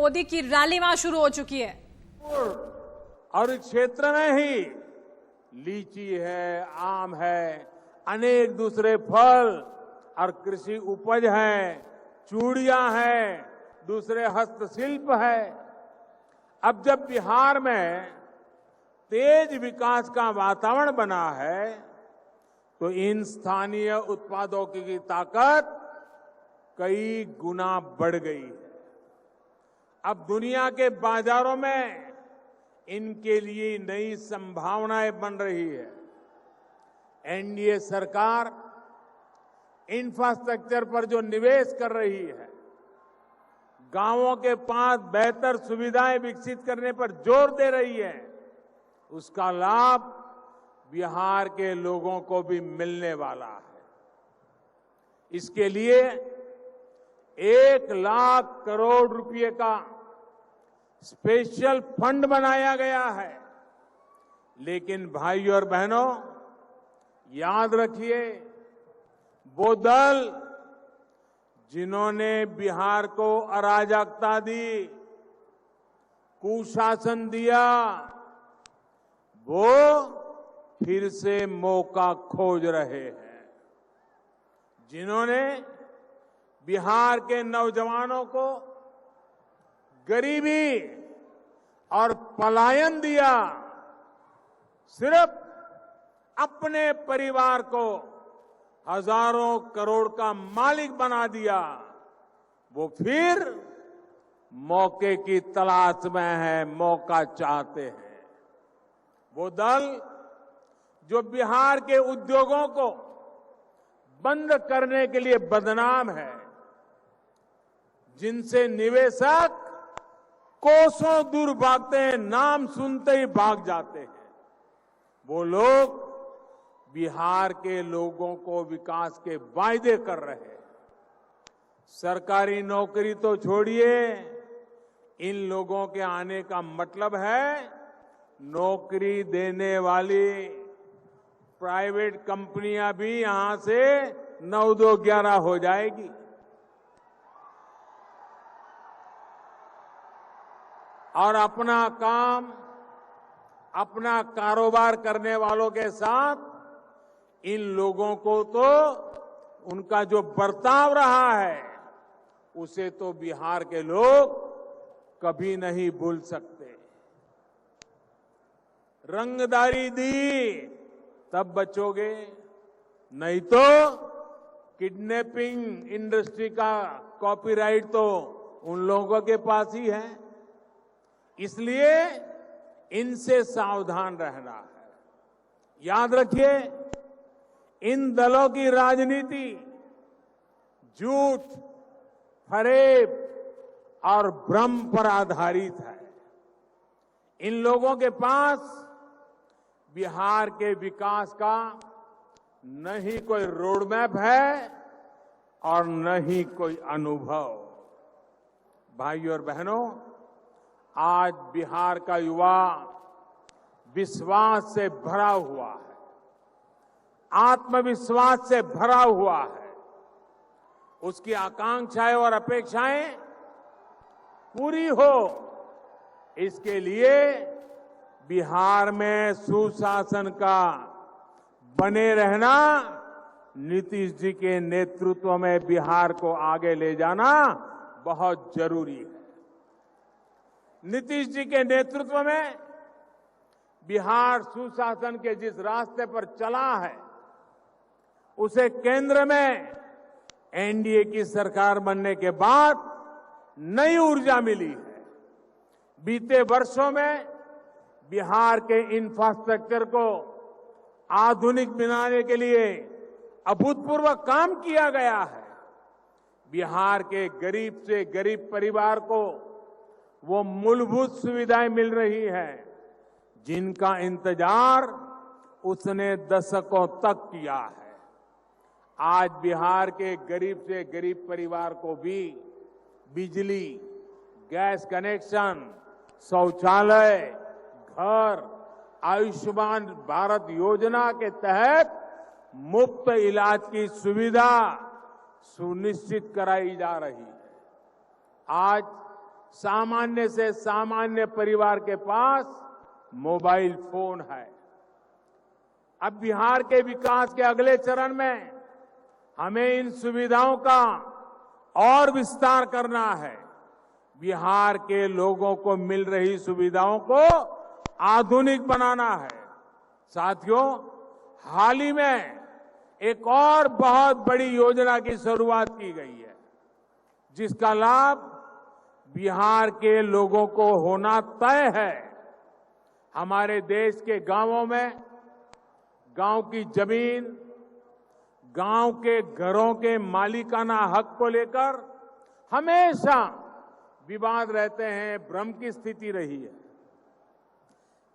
मोदी की रैली वहां शुरू हो चुकी है। और इस क्षेत्र में ही लीची है, आम है, अनेक दूसरे फल और कृषि उपज है, चूड़ियां हैं, दूसरे हस्तशिल्प है। अब जब बिहार में तेज विकास का वातावरण बना है तो इन स्थानीय उत्पादों की ताकत कई गुना बढ़ गई है। अब दुनिया के बाजारों में इनके लिए नई संभावनाएं बन रही है। एनडीए सरकार इंफ्रास्ट्रक्चर पर जो निवेश कर रही है, गांवों के पास बेहतर सुविधाएं विकसित करने पर जोर दे रही है, उसका लाभ बिहार के लोगों को भी मिलने वाला है। इसके लिए 1,00,000 करोड़ रुपए का स्पेशल फंड बनाया गया है। लेकिन भाइयों और बहनों, याद रखिए, वो दल जिन्होंने बिहार को अराजकता दी, कुशासन दिया, वो फिर से मौका खोज रहे हैं। जिन्होंने बिहार के नौजवानों को गरीबी और पलायन दिया, सिर्फ अपने परिवार को हजारों करोड़ का मालिक बना दिया, वो फिर मौके की तलाश में है, मौका चाहते हैं। वो दल जो बिहार के उद्योगों को बंद करने के लिए बदनाम है, जिनसे निवेशक कोसों दूर भागते हैं, नाम सुनते ही भाग जाते हैं, वो लोग बिहार के लोगों को विकास के वायदे कर रहे हैं। सरकारी नौकरी तो छोड़िए, इन लोगों के आने का मतलब है नौकरी देने वाली प्राइवेट कंपनियां भी यहां से 9-2-11 हो जाएगी। और अपना काम, अपना कारोबार करने वालों के साथ इन लोगों को तो उनका जो बर्ताव रहा है, उसे तो बिहार के लोग कभी नहीं भूल सकते। रंगदारी दी तब बचोगे, नहीं तो किडनैपिंग इंडस्ट्री का कॉपीराइट तो उन लोगों के पास ही है। इसलिए इनसे सावधान रहना है। याद रखिए, इन दलों की राजनीति झूठ, फरेब और भ्रम पर आधारित है। इन लोगों के पास बिहार के विकास का न ही कोई रोड मैप है और न ही कोई अनुभव। भाइयों और बहनों, आज बिहार का युवा विश्वास से भरा हुआ है, आत्मविश्वास से भरा हुआ है। उसकी आकांक्षाएं और अपेक्षाएं पूरी हो, इसके लिए बिहार में सुशासन का बने रहना, नीतीश जी के नेतृत्व में बिहार को आगे ले जाना बहुत जरूरी है। नीतीश जी के नेतृत्व में बिहार सुशासन के जिस रास्ते पर चला है, उसे केंद्र में एनडीए की सरकार बनने के बाद नई ऊर्जा मिली है। बीते वर्षों में बिहार के इंफ्रास्ट्रक्चर को आधुनिक बनाने के लिए अभूतपूर्व काम किया गया है। बिहार के गरीब से गरीब परिवार को वो मूलभूत सुविधाएं मिल रही है जिनका इंतजार उसने दशकों तक किया है। आज बिहार के गरीब से गरीब परिवार को भी बिजली, गैस कनेक्शन, शौचालय, घर, आयुष्मान भारत योजना के तहत मुफ्त इलाज की सुविधा सुनिश्चित कराई जा रही है। आज सामान्य से सामान्य परिवार के पास मोबाइल फोन है। अब बिहार के विकास के अगले चरण में हमें इन सुविधाओं का और विस्तार करना है। बिहार के लोगों को मिल रही सुविधाओं को आधुनिक बनाना है। साथियों, हाल ही में एक और बहुत बड़ी योजना की शुरुआत की गई है, जिसका लाभ बिहार के लोगों को होना तय है। हमारे देश के गांवों में गांव की जमीन, गांव के घरों के मालिकाना हक को लेकर हमेशा विवाद रहते हैं, भ्रम की स्थिति रही है।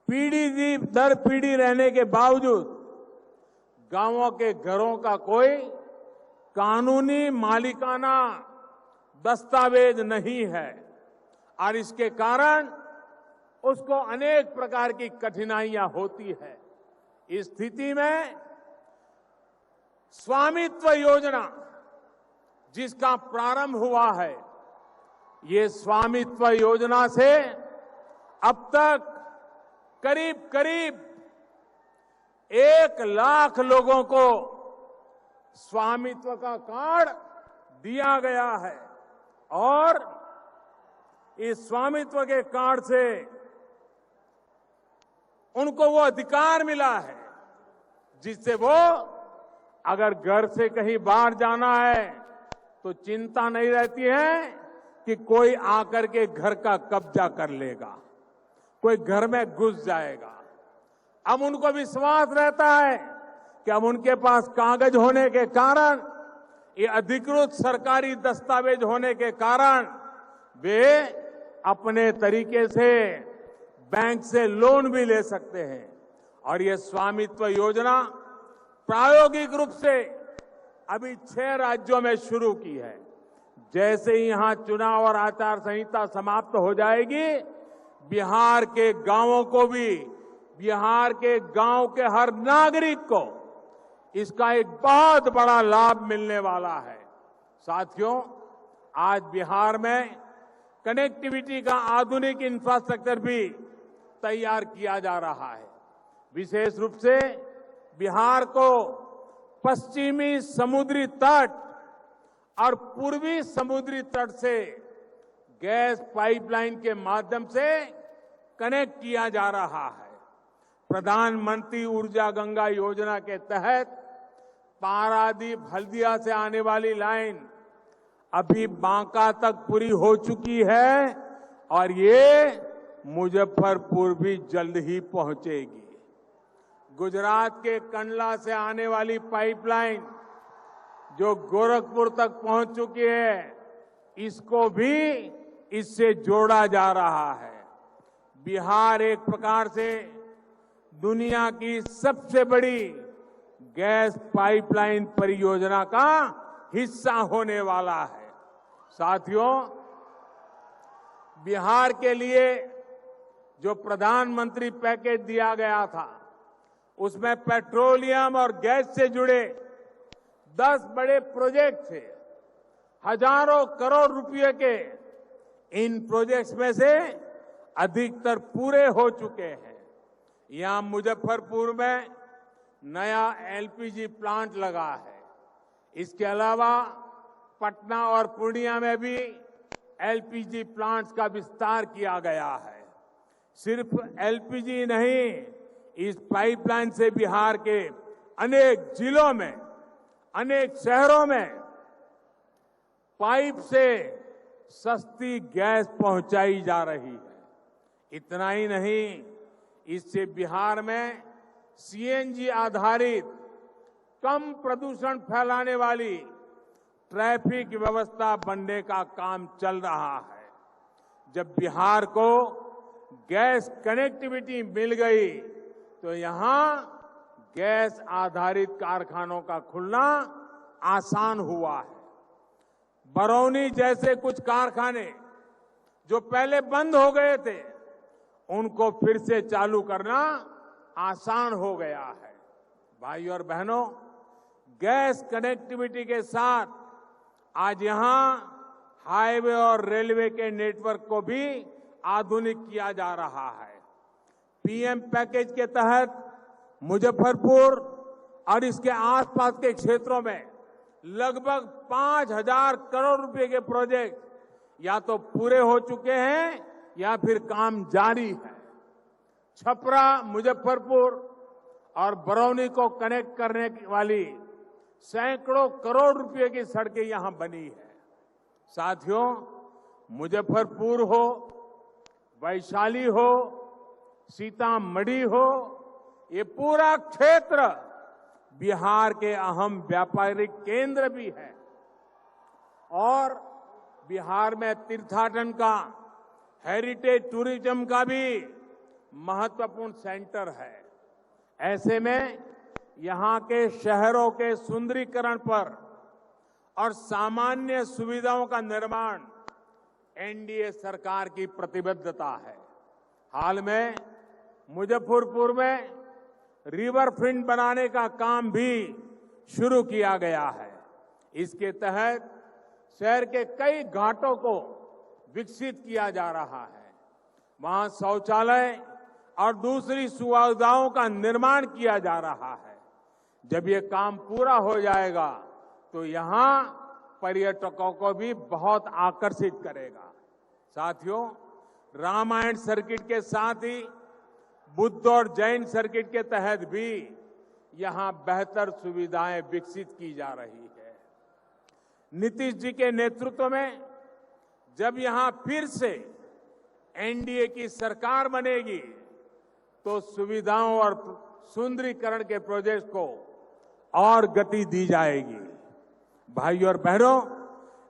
पीढ़ी दर पीढ़ी रहने के बावजूद गांवों के घरों का कोई कानूनी मालिकाना दस्तावेज नहीं है और इसके कारण उसको अनेक प्रकार की कठिनाइयां होती है। इस स्थिति में स्वामित्व योजना जिसका प्रारंभ हुआ है, ये स्वामित्व योजना से अब तक करीब करीब 1 लाख लोगों को स्वामित्व का कार्ड दिया गया है और इस स्वामित्व के कार्ड से उनको वो अधिकार मिला है जिससे वो अगर घर से कहीं बाहर जाना है तो चिंता नहीं रहती है कि कोई आकर के घर का कब्जा कर लेगा, कोई घर में घुस जाएगा। अब उनको विश्वास रहता है कि अब उनके पास कागज होने के कारण, ये अधिकृत सरकारी दस्तावेज होने के कारण वे अपने तरीके से बैंक से लोन भी ले सकते हैं। और ये स्वामित्व योजना प्रायोगिक रूप से अभी 6 राज्यों में शुरू की है। जैसे ही यहां चुनाव और आचार संहिता समाप्त हो जाएगी, बिहार के गांवों को भी, बिहार के गांव के हर नागरिक को इसका एक बहुत बड़ा लाभ मिलने वाला है। साथियों, आज बिहार में कनेक्टिविटी का आधुनिक इंफ्रास्ट्रक्चर भी तैयार किया जा रहा है। विशेष रूप से बिहार को पश्चिमी समुद्री तट और पूर्वी समुद्री तट से गैस पाइपलाइन के माध्यम से कनेक्ट किया जा रहा है। प्रधानमंत्री ऊर्जा गंगा योजना के तहत पारादीप हल्दिया से आने वाली लाइन अभी बांका तक पूरी हो चुकी है और ये मुजफ्फरपुर भी जल्द ही पहुंचेगी। गुजरात के कंडला से आने वाली पाइपलाइन जो गोरखपुर तक पहुंच चुकी है, इसको भी इससे जोड़ा जा रहा है। बिहार एक प्रकार से दुनिया की सबसे बड़ी गैस पाइपलाइन परियोजना का हिस्सा होने वाला है। साथियों, बिहार के लिए जो प्रधानमंत्री पैकेज दिया गया था, उसमें पेट्रोलियम और गैस से जुड़े 10 बड़े प्रोजेक्ट थे। हजारों करोड़ रुपए के इन प्रोजेक्ट्स में से अधिकतर पूरे हो चुके हैं। यहां मुजफ्फरपुर में नया एलपीजी प्लांट लगा है। इसके अलावा पटना और पूर्णिया में भी एलपीजी प्लांट्स का विस्तार किया गया है। सिर्फ एलपीजी नहीं, इस पाइपलाइन से बिहार के अनेक जिलों में, अनेक शहरों में पाइप से सस्ती गैस पहुंचाई जा रही है। इतना ही नहीं, इससे बिहार में सीएनजी आधारित कम प्रदूषण फैलाने वाली ट्रैफिक व्यवस्था बनने का काम चल रहा है। जब बिहार को गैस कनेक्टिविटी मिल गई तो यहां गैस आधारित कारखानों का खुलना आसान हुआ है। बरौनी जैसे कुछ कारखाने जो पहले बंद हो गए थे, उनको फिर से चालू करना आसान हो गया है। भाइयों और बहनों, गैस कनेक्टिविटी के साथ आज यहां हाईवे और रेलवे के नेटवर्क को भी आधुनिक किया जा रहा है। पीएम पैकेज के तहत मुजफ्फरपुर और इसके आसपास के क्षेत्रों में लगभग 5,000 करोड़ रुपए के प्रोजेक्ट या तो पूरे हो चुके हैं या फिर काम जारी है। छपरा, मुजफ्फरपुर और बरौनी को कनेक्ट करने वाली सैकड़ों करोड़ रुपए की सड़कें यहां बनी है। साथियों, मुजफ्फरपुर हो, वैशाली हो, सीतामढ़ी हो, ये पूरा क्षेत्र बिहार के अहम व्यापारिक केंद्र भी है और बिहार में तीर्थाटन का, हेरिटेज टूरिज्म का भी महत्वपूर्ण सेंटर है। ऐसे में यहां के शहरों के सुंदरीकरण पर और सामान्य सुविधाओं का निर्माण एनडीए सरकार की प्रतिबद्धता है। हाल में मुजफ्फरपुर में रिवर फ्रंट बनाने का काम भी शुरू किया गया है। इसके तहत शहर के कई घाटों को विकसित किया जा रहा है। वहां शौचालय और दूसरी सुविधाओं का निर्माण किया जा रहा है। जब ये काम पूरा हो जाएगा तो यहां पर्यटकों को भी बहुत आकर्षित करेगा। साथियों, रामायण सर्किट के साथ ही बुद्ध और जैन सर्किट के तहत भी यहां बेहतर सुविधाएं विकसित की जा रही है। नीतीश जी के नेतृत्व में जब यहां फिर से एनडीए की सरकार बनेगी तो सुविधाओं और सुंदरीकरण के प्रोजेक्ट को और गति दी जाएगी। भाइयों और बहनों,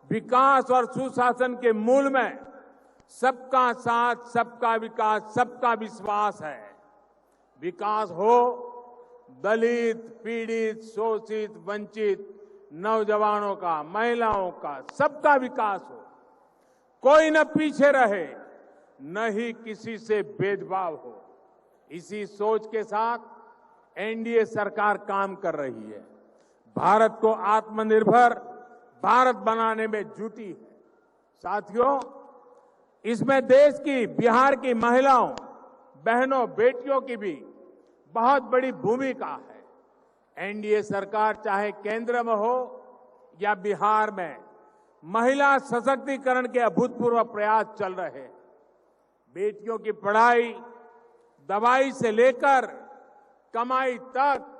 विकास और सुशासन के मूल में सबका साथ, सबका विकास, सबका विश्वास है। विकास हो, दलित, पीड़ित, शोषित, वंचित, नौजवानों का, महिलाओं का, सबका विकास हो। कोई न पीछे रहे, न ही किसी से भेदभाव हो। इसी सोच के साथ एनडीए सरकार काम कर रही है। भारत को आत्मनिर्भर भारत बनाने में जुटी है। साथियों, इसमें देश की, बिहार की महिलाओं, बहनों, बेटियों की भी बहुत बड़ी भूमिका है। एनडीए सरकार चाहे केंद्र में हो या बिहार में, महिला सशक्तिकरण के अभूतपूर्व प्रयास चल रहे हैं। बेटियों की पढ़ाई, दवाई से लेकर कमाई तक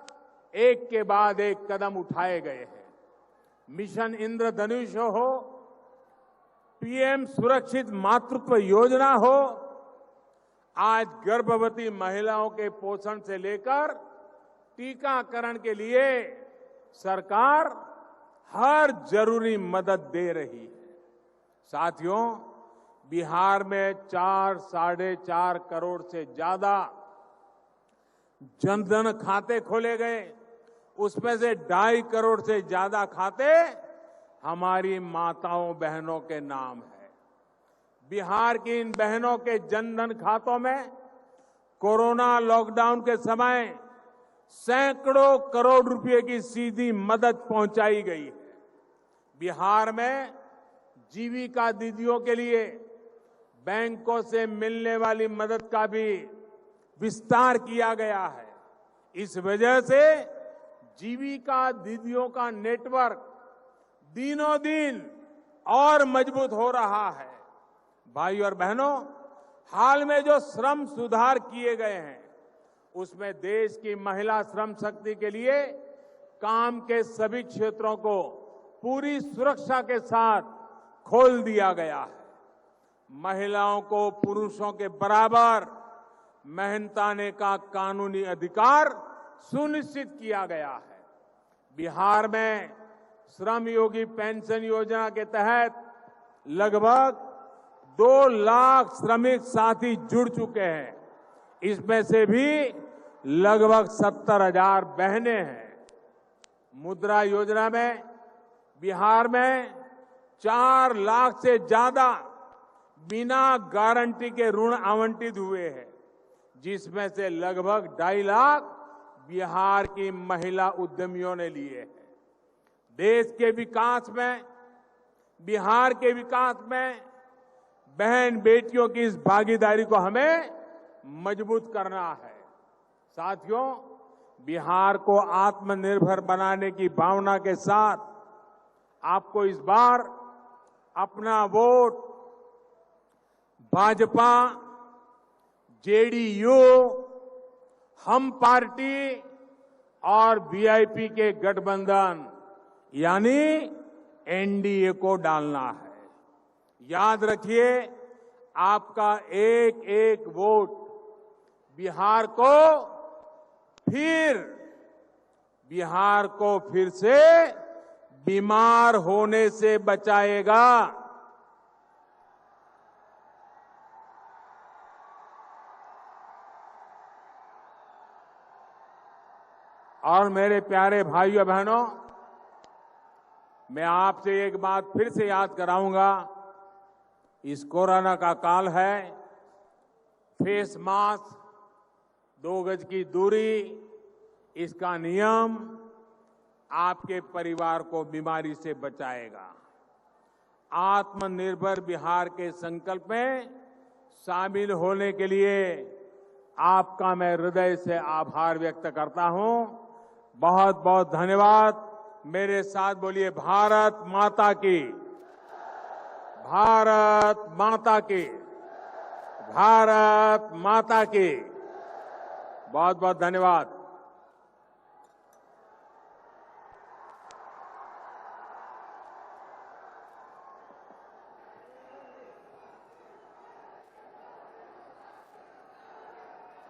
एक के बाद एक कदम उठाए गए हैं। मिशन इंद्रधनुष हो, पीएम सुरक्षित मातृत्व योजना हो, आज गर्भवती महिलाओं के पोषण से लेकर टीकाकरण के लिए सरकार हर जरूरी मदद दे रही है। साथियों, बिहार में 4-4.5 करोड़ से ज्यादा जनधन खाते खोले गए। उसमें से 2.5 करोड़ से ज्यादा खाते हमारी माताओं बहनों के नाम है। बिहार की इन बहनों के जनधन खातों में कोरोना लॉकडाउन के समय सैकड़ों करोड़ रुपए की सीधी मदद पहुंचाई गई है। बिहार में जीविका दीदियों के लिए बैंकों से मिलने वाली मदद का भी विस्तार किया गया है। इस वजह से जीविका दीदियों का नेटवर्क दिनों दिन और मजबूत हो रहा है। भाइयों और बहनों, हाल में जो श्रम सुधार किए गए हैं उसमें देश की महिला श्रम शक्ति के लिए काम के सभी क्षेत्रों को पूरी सुरक्षा के साथ खोल दिया गया है। महिलाओं को पुरुषों के बराबर मेहनताने का कानूनी अधिकार सुनिश्चित किया गया है। बिहार में श्रम योगी पेंशन योजना के तहत लगभग 2 लाख श्रमिक साथी जुड़ चुके हैं। इसमें से भी लगभग 70,000 बहनें हैं। मुद्रा योजना में बिहार में 4 लाख से ज्यादा बिना गारंटी के ऋण आवंटित हुए हैं, जिसमें से लगभग 2.5 लाख बिहार की महिला उद्यमियों ने लिए हैं। देश के विकास में बिहार के विकास में बहन बेटियों की इस भागीदारी को हमें मजबूत करना है। साथियों, बिहार को आत्मनिर्भर बनाने की भावना के साथ आपको इस बार अपना वोट भाजपा, जेडीयू, हम पार्टी और वीआईपी के गठबंधन यानी एनडीए को डालना है। याद रखिए, आपका एक एक वोट बिहार को फिर से बीमार होने से बचाएगा। और मेरे प्यारे भाइयों बहनों, मैं आपसे एक बात फिर से याद कराऊंगा, इस कोरोना का काल है, फेस मास्क, 2 गज की दूरी, इसका नियम आपके परिवार को बीमारी से बचाएगा। आत्मनिर्भर बिहार के संकल्प में शामिल होने के लिए आपका मैं हृदय से आभार व्यक्त करता हूं। बहुत बहुत धन्यवाद। मेरे साथ बोलिए, भारत माता की, भारत माता की, भारत माता की। बहुत बहुत धन्यवाद।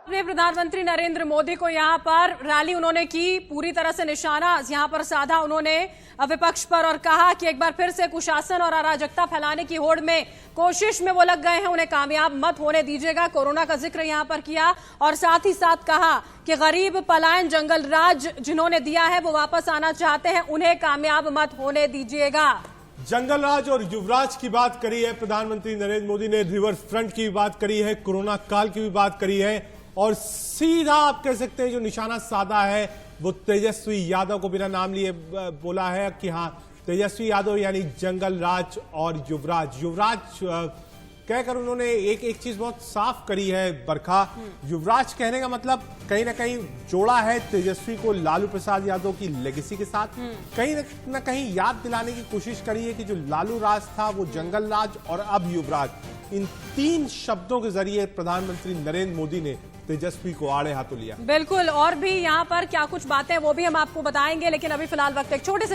अपने प्रधानमंत्री नरेंद्र मोदी को यहां पर रैली उन्होंने की, पूरी तरह से निशाना यहां पर साधा उन्होंने विपक्ष पर और कहा कि एक बार फिर से कुशासन और अराजकता फैलाने की होड़ में, कोशिश में वो लग गए हैं, उन्हें कामयाब मत होने दीजिएगा। कोरोना का जिक्र यहां पर किया और साथ ही साथ कहा कि गरीब पलायन जंगल राज जिन्होंने दिया है वो वापस आना चाहते हैं, उन्हें कामयाब मत होने दीजिएगा। जंगल राज और युवराज की बात करी है प्रधानमंत्री नरेंद्र मोदी ने, रिवर फ्रंट की भी बात करी है, कोरोना काल की भी बात करी है और सीधा आप कह सकते हैं जो निशाना साधा है वो तेजस्वी यादव को बिना नाम लिए बोला है कि हाँ, तेजस्वी यादव यानी जंगल राज और युवराज कहकर उन्होंने एक चीज बहुत साफ करी है बरखा। युवराज कहने का मतलब कहीं ना कहीं जोड़ा है तेजस्वी को लालू प्रसाद यादव की लेगेसी के साथ, कहीं ना कहीं याद दिलाने की कोशिश करी है कि जो लालू राज था वो जंगल राज और अब युवराज। इन 3 शब्दों के जरिए प्रधानमंत्री नरेंद्र मोदी ने तेजस्वी को आड़े हाथों लिया। बिल्कुल, और भी यहाँ पर क्या कुछ बातें वो भी हम आपको बताएंगे, लेकिन अभी फिलहाल वक्त एक छोटे से